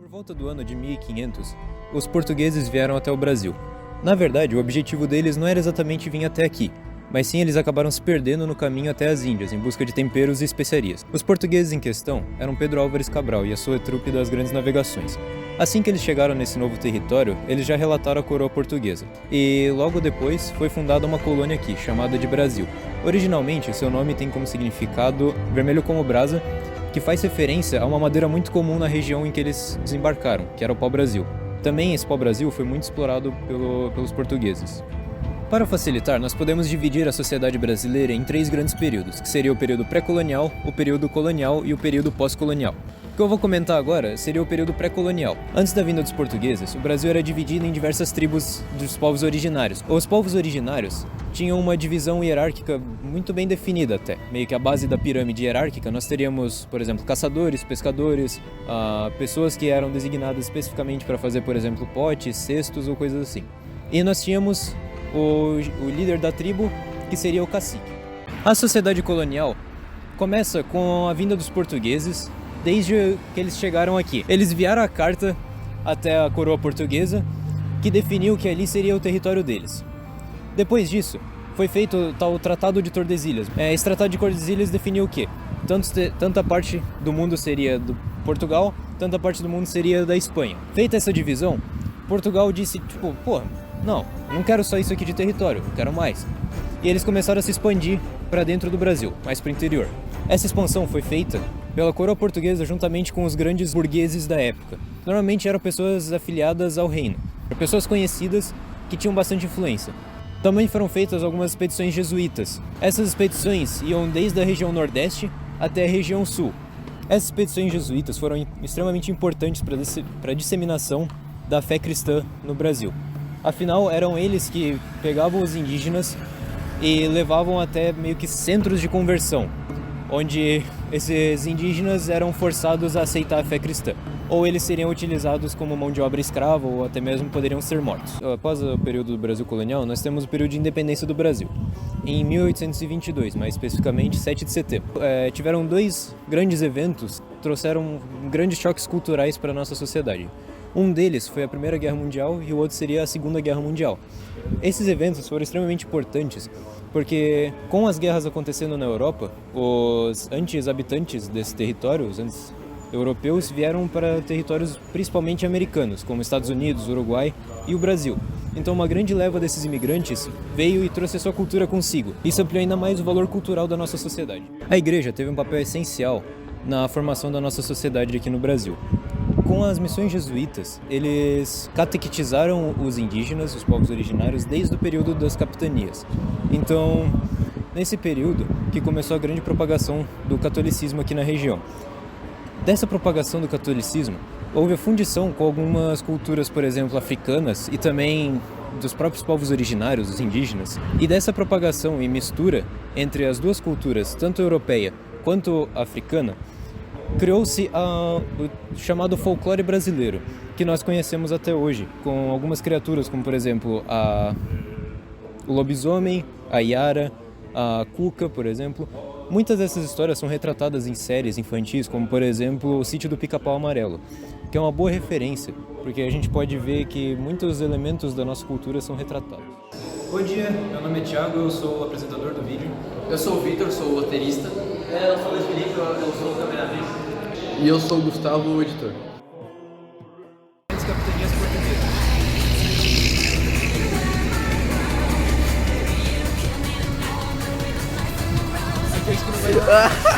Por volta do ano de 1500, os portugueses vieram até o Brasil. Na verdade, o objetivo deles não era exatamente vir até aqui, mas sim eles acabaram se perdendo no caminho até as Índias, em busca de temperos e especiarias. Os portugueses em questão eram Pedro Álvares Cabral e a sua trupe das grandes navegações. Assim que eles chegaram nesse novo território, eles já relataram a coroa portuguesa, e logo depois foi fundada uma colônia aqui, chamada de Brasil. Originalmente, seu nome tem como significado vermelho como brasa, que faz referência a uma madeira muito comum na região em que eles desembarcaram, que era o pau-brasil. Também esse pau-brasil foi muito explorado pelos portugueses. Para facilitar, nós podemos dividir a sociedade brasileira em 3 grandes períodos, que seria o período pré-colonial, o período colonial e o período pós-colonial. O que eu vou comentar agora seria o período pré-colonial. Antes da vinda dos portugueses, o Brasil era dividido em diversas tribos dos povos originários. Os povos originários tinham uma divisão hierárquica muito bem definida até. Meio que a base da pirâmide hierárquica, nós teríamos, por exemplo, caçadores, pescadores, pessoas que eram designadas especificamente para fazer, por exemplo, potes, cestos ou coisas assim. E nós tínhamos o líder da tribo, que seria o cacique. A sociedade colonial começa com a vinda dos portugueses, desde que eles chegaram aqui. Eles enviaram a carta até a coroa portuguesa, que definiu que ali seria o território deles. Depois disso, foi feito o tal Tratado de Tordesilhas. Esse Tratado de Tordesilhas definiu o quê? Tanta parte do mundo seria do Portugal, tanta parte do mundo seria da Espanha. Feita essa divisão, Portugal disse, não quero só isso aqui de território, eu quero mais. E eles começaram a se expandir para dentro do Brasil, mais para o interior. Essa expansão foi feita pela coroa portuguesa juntamente com os grandes burgueses da época. Normalmente eram pessoas afiliadas ao reino, pessoas conhecidas que tinham bastante influência. Também foram feitas algumas expedições jesuítas. Essas expedições iam desde a região nordeste até a região sul. Essas expedições jesuítas foram extremamente importantes para a disseminação da fé cristã no Brasil. Afinal, eram eles que pegavam os indígenas e levavam até meio que centros de conversão, onde esses indígenas eram forçados a aceitar a fé cristã, ou eles seriam utilizados como mão de obra escrava, ou até mesmo poderiam ser mortos. Após o período do Brasil colonial, nós temos o período de independência do Brasil, em 1822, mais especificamente 7 de setembro. Tiveram 2 grandes eventos que trouxeram grandes choques culturais para a nossa sociedade. Um deles foi a Primeira Guerra Mundial e o outro seria a Segunda Guerra Mundial. Esses eventos foram extremamente importantes porque, com as guerras acontecendo na Europa, os habitantes desse território, os europeus, vieram para territórios principalmente americanos, como Estados Unidos, Uruguai e o Brasil. Então uma grande leva desses imigrantes veio e trouxe a sua cultura consigo. Isso ampliou ainda mais o valor cultural da nossa sociedade. A igreja teve um papel essencial na formação da nossa sociedade aqui no Brasil. Com as missões jesuítas, eles catequetizaram os indígenas, os povos originários, desde o período das capitanias. Então, nesse período que começou a grande propagação do catolicismo aqui na região. Dessa propagação do catolicismo, houve a fundição com algumas culturas, por exemplo, africanas e também dos próprios povos originários, os indígenas. E dessa propagação e mistura entre as duas culturas, tanto europeia quanto africana, criou-se o chamado folclore brasileiro, que nós conhecemos até hoje, com algumas criaturas como, por exemplo, o lobisomem, a Yara, a Cuca, por exemplo. Muitas dessas histórias são retratadas em séries infantis, como, por exemplo, o Sítio do Pica-Pau Amarelo, que é uma boa referência, porque a gente pode ver que muitos elementos da nossa cultura são retratados. Bom dia, meu nome é Thiago, eu sou o apresentador do vídeo. Eu sou o Vitor, sou o roteirista. Eu sou o Luiz Felipe, eu sou o cameraman. E eu sou o Gustavo, o editor. As capitanias portuguesas. Aqueles que não vai dar.